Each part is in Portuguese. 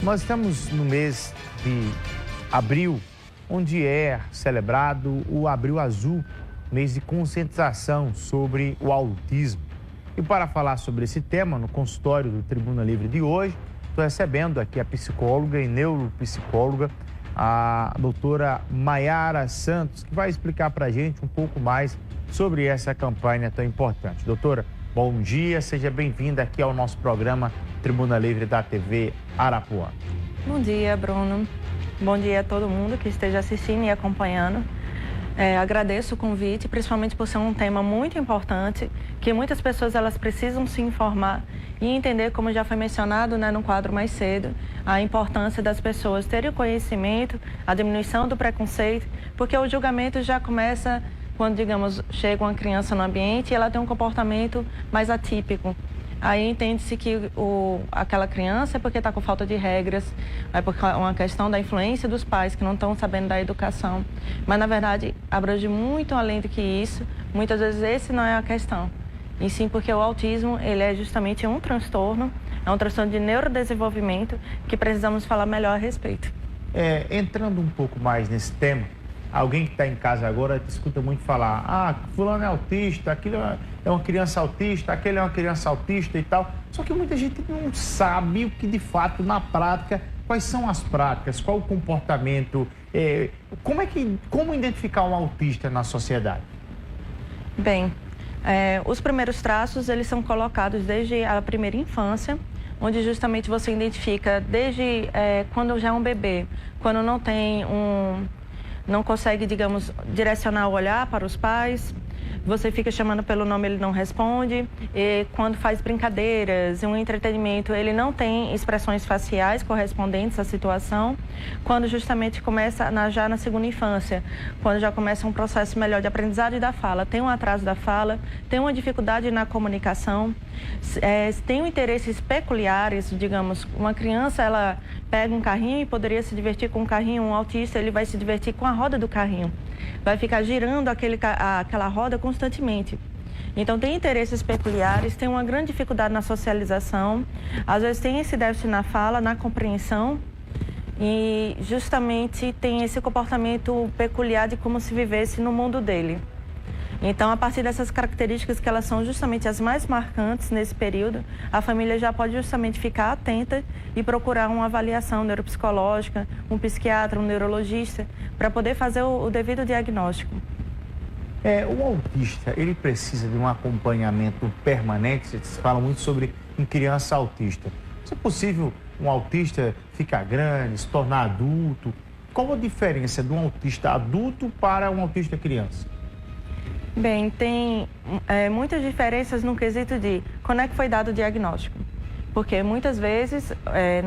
Nós estamos no mês de abril, onde é celebrado o Abril Azul, mês de conscientização sobre o autismo. E para falar sobre esse tema, no consultório do Tribuna Livre de hoje, estou recebendo aqui a psicóloga e neuropsicóloga, a doutora Maiara Santos, que vai explicar para a gente um pouco mais sobre essa campanha tão importante. Doutora, bom dia, seja bem-vinda aqui ao nosso programa Tribuna Livre da TV Arapuã. Bom dia, Bruno. Bom dia a todo mundo que esteja assistindo e acompanhando. Agradeço o convite, principalmente por ser um tema muito importante, que muitas pessoas elas precisam se informar e entender, como já foi mencionado, no quadro mais cedo, a importância das pessoas terem o conhecimento, a diminuição do preconceito, porque o julgamento já começa quando, digamos, chega uma criança no ambiente e ela tem um comportamento mais atípico. Aí entende-se que aquela criança é porque está com falta de regras, é porque é uma questão da influência dos pais que não estão sabendo da educação. Mas, na verdade, abrange muito além do que isso. Muitas vezes esse não é a questão. E sim porque o autismo, ele é justamente um transtorno de neurodesenvolvimento que precisamos falar melhor a respeito. Entrando um pouco mais nesse tema, alguém que está em casa agora escuta muito falar: fulano é autista, aquilo é uma criança autista, aquele é uma criança autista e tal. Só que muita gente não sabe o que de fato, na prática, quais são as práticas, qual o comportamento, como identificar um autista na sociedade? Bem, os primeiros traços, eles são colocados desde a primeira infância, onde justamente você identifica desde quando já é um bebê, quando não consegue, digamos, direcionar o olhar para os pais, você fica chamando pelo nome, ele não responde, e quando faz brincadeiras, um entretenimento, ele não tem expressões faciais correspondentes à situação, quando justamente começa já na segunda infância, quando já começa um processo melhor de aprendizagem da fala, tem um atraso da fala, tem uma dificuldade na comunicação, tem interesses peculiares, digamos, uma criança, ela pega um carrinho e poderia se divertir com um carrinho, um autista, ele vai se divertir com a roda do carrinho, vai ficar girando aquela roda constantemente. Então, tem interesses peculiares, tem uma grande dificuldade na socialização, às vezes tem esse déficit na fala, na compreensão, e justamente tem esse comportamento peculiar de como se vivesse no mundo dele. Então, a partir dessas características que elas são justamente as mais marcantes nesse período, a família já pode justamente ficar atenta e procurar uma avaliação neuropsicológica, um psiquiatra, um neurologista, para poder fazer o devido diagnóstico. O autista, ele precisa de um acompanhamento permanente? Vocês falam muito sobre uma criança autista. Se é possível um autista ficar grande, se tornar adulto? Qual a diferença de um autista adulto para um autista criança? Bem, tem muitas diferenças no quesito de quando é que foi dado o diagnóstico. Porque muitas vezes,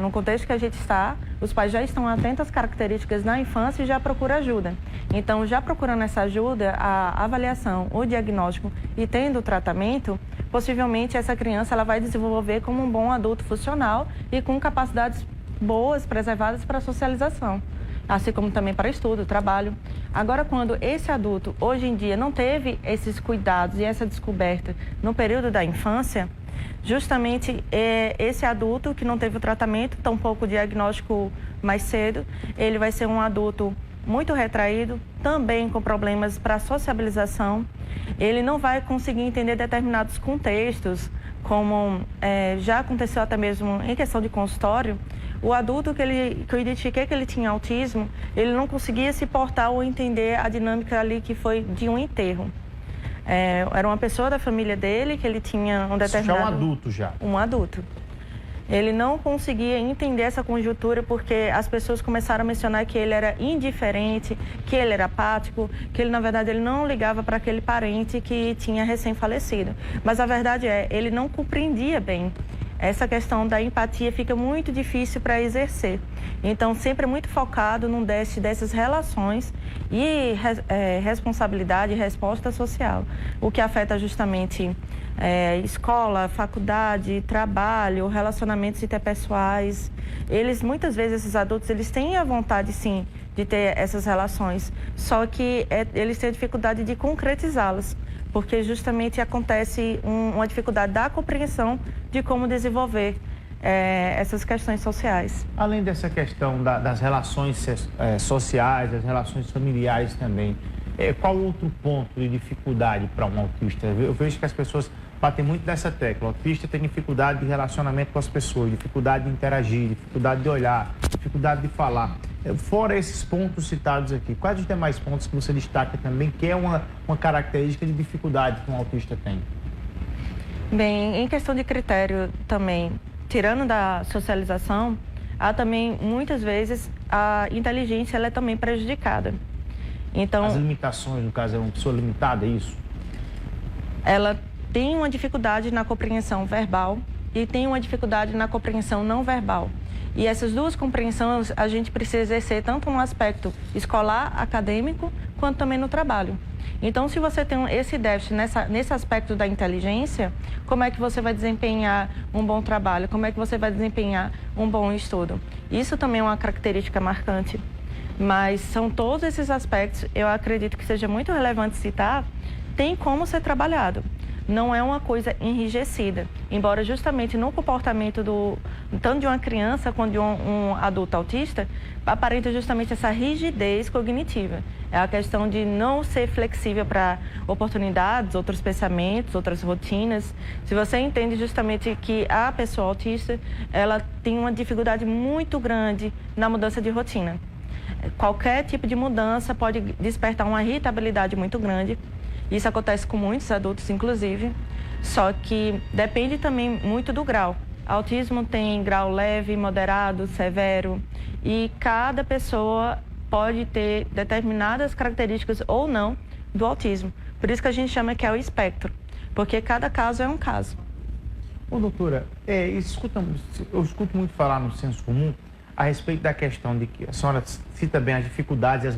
no contexto que a gente está, os pais já estão atentos às características na infância e já procuram ajuda. Então, já procurando essa ajuda, a avaliação, o diagnóstico e tendo o tratamento, possivelmente essa criança ela vai desenvolver como um bom adulto funcional e com capacidades boas, preservadas para a socialização, assim como também para estudo, trabalho. Agora, quando esse adulto, hoje em dia, não teve esses cuidados e essa descoberta no período da infância, justamente esse adulto que não teve o tratamento, tampouco o diagnóstico mais cedo, ele vai ser um adulto muito retraído, também com problemas para sociabilização, ele não vai conseguir entender determinados contextos, como já aconteceu até mesmo em questão de consultório. O adulto que eu identifiquei que ele tinha autismo, ele não conseguia se portar ou entender a dinâmica ali que foi de um enterro. Era uma pessoa da família dele, que ele tinha um determinado... Já um adulto já? Um adulto. Ele não conseguia entender essa conjuntura porque as pessoas começaram a mencionar que ele era indiferente, que ele era apático, que ele, na verdade, ele não ligava para aquele parente que tinha recém-falecido. Mas a verdade ele não compreendia bem. Essa questão da empatia fica muito difícil para exercer. Então, sempre é muito focado num déficit dessas relações e responsabilidade e resposta social, o que afeta justamente escola, faculdade, trabalho, relacionamentos interpessoais. Muitas vezes, esses adultos, eles têm a vontade, sim, de ter essas relações, só que eles têm a dificuldade de concretizá-las. porque justamente acontece uma dificuldade da compreensão de como desenvolver essas questões sociais. Além dessa questão das relações sociais, das relações familiares também, qual outro ponto de dificuldade para um autista? Eu vejo que as pessoas batem muito nessa tecla. O autista tem dificuldade de relacionamento com as pessoas, dificuldade de interagir, dificuldade de olhar, dificuldade de falar. Fora esses pontos citados aqui, quais os demais pontos que você destaca também, que é uma característica de dificuldade que um autista tem? Bem, em questão de critério também, tirando da socialização, há também, muitas vezes, a inteligência ela é também prejudicada. Então, as limitações, no caso, é uma pessoa limitada, é isso? Ela tem uma dificuldade na compreensão verbal e tem uma dificuldade na compreensão não verbal. E essas duas compreensões a gente precisa exercer tanto no aspecto escolar, acadêmico, quanto também no trabalho. Então, se você tem esse déficit nesse aspecto da inteligência, como é que você vai desempenhar um bom trabalho? Como é que você vai desempenhar um bom estudo? Isso também é uma característica marcante. Mas são todos esses aspectos, eu acredito que seja muito relevante citar, tem como ser trabalhado. Não é uma coisa enrijecida, embora justamente no comportamento tanto de uma criança quanto de um adulto autista, aparenta justamente essa rigidez cognitiva. É a questão de não ser flexível para oportunidades, outros pensamentos, outras rotinas. Se você entende justamente que a pessoa autista, ela tem uma dificuldade muito grande na mudança de rotina. Qualquer tipo de mudança pode despertar uma irritabilidade muito grande. Isso acontece com muitos adultos, inclusive, só que depende também muito do grau. Autismo tem grau leve, moderado, severo, e cada pessoa pode ter determinadas características ou não do autismo. Por isso que a gente chama que é o espectro, porque cada caso é um caso. Ô, doutora, eu escuto muito falar no senso comum a respeito da questão de que a senhora cita bem as dificuldades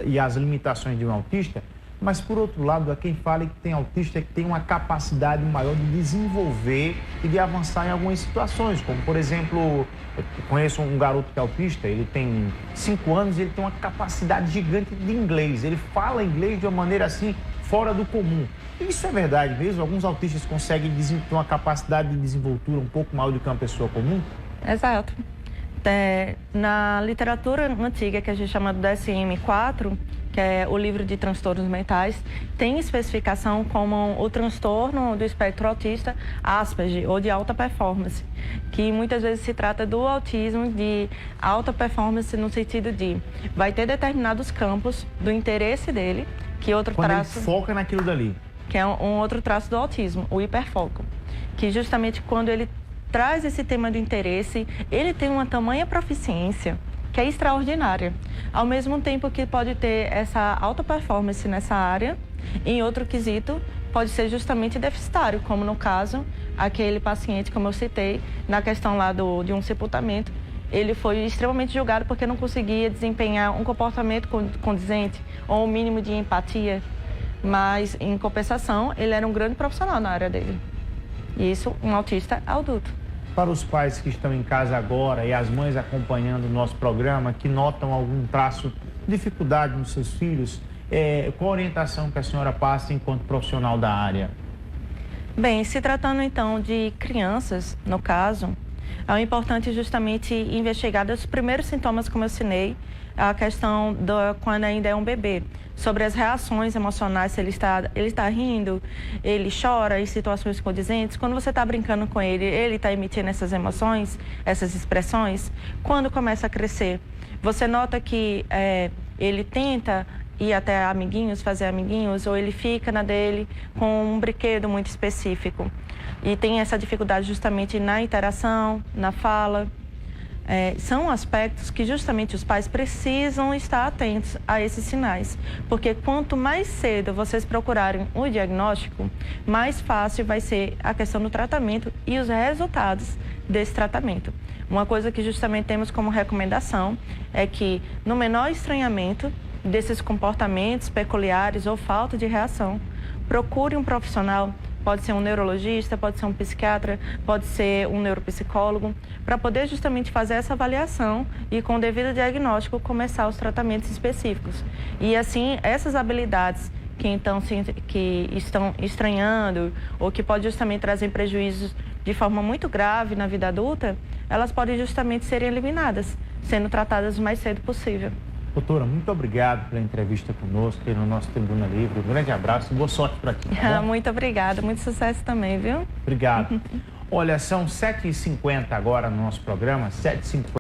e as limitações de um autista, mas, por outro lado, há quem fale que tem autista que tem uma capacidade maior de desenvolver e de avançar em algumas situações, como, por exemplo, eu conheço um garoto que é autista, ele tem 5 anos e ele tem uma capacidade gigante de inglês. Ele fala inglês de uma maneira, assim, fora do comum. Isso é verdade mesmo? Alguns autistas conseguem ter uma capacidade de desenvoltura um pouco maior do que uma pessoa comum? Exato. Na literatura antiga, que a gente chama do DSM-4, que é o livro de transtornos mentais, tem especificação como o transtorno do espectro autista Asperger, ou de alta performance, que muitas vezes se trata do autismo de alta performance no sentido de vai ter determinados campos do interesse dele, que outro traço... Ele foca naquilo dali. Que é um outro traço do autismo, o hiperfoco, que justamente quando ele traz esse tema do interesse, ele tem uma tamanha proficiência que é extraordinária, ao mesmo tempo que pode ter essa alta performance nessa área, em outro quesito pode ser justamente deficitário, como no caso, aquele paciente, como eu citei, na questão lá de um sepultamento, ele foi extremamente julgado porque não conseguia desempenhar um comportamento condizente ou um mínimo de empatia, mas, em compensação, ele era um grande profissional na área dele. E isso, um autista adulto. Para os pais que estão em casa agora e as mães acompanhando o nosso programa, que notam algum traço de dificuldade nos seus filhos, qual a orientação que a senhora passa enquanto profissional da área? Bem, se tratando então de crianças, no caso, é importante justamente investigar os primeiros sintomas, como eu ensinei, a questão quando ainda é um bebê, sobre as reações emocionais, se ele está rindo, ele chora em situações condizentes. Quando você está brincando com ele está emitindo essas emoções, essas expressões. Quando começa a crescer, você nota que ele tenta ir até amiguinhos, fazer amiguinhos, ou ele fica na dele com um brinquedo muito específico. E tem essa dificuldade justamente na interação, na fala. São aspectos que justamente os pais precisam estar atentos a esses sinais, porque quanto mais cedo vocês procurarem o diagnóstico, mais fácil vai ser a questão do tratamento e os resultados desse tratamento. Uma coisa que justamente temos como recomendação é que no menor estranhamento desses comportamentos peculiares ou falta de reação, procure um profissional. Pode ser um neurologista, pode ser um psiquiatra, pode ser um neuropsicólogo, para poder justamente fazer essa avaliação e, com o devido diagnóstico, começar os tratamentos específicos. E, assim, essas habilidades que estão estranhando ou que pode justamente trazer prejuízos de forma muito grave na vida adulta, elas podem justamente serem eliminadas, sendo tratadas o mais cedo possível. Doutora, muito obrigado pela entrevista conosco e no nosso Tribuna Livre. Um grande abraço e boa sorte para aqui, tá bom? Muito obrigada, muito sucesso também, viu? Obrigado. Olha, são 7h50 agora no nosso programa, 7h50.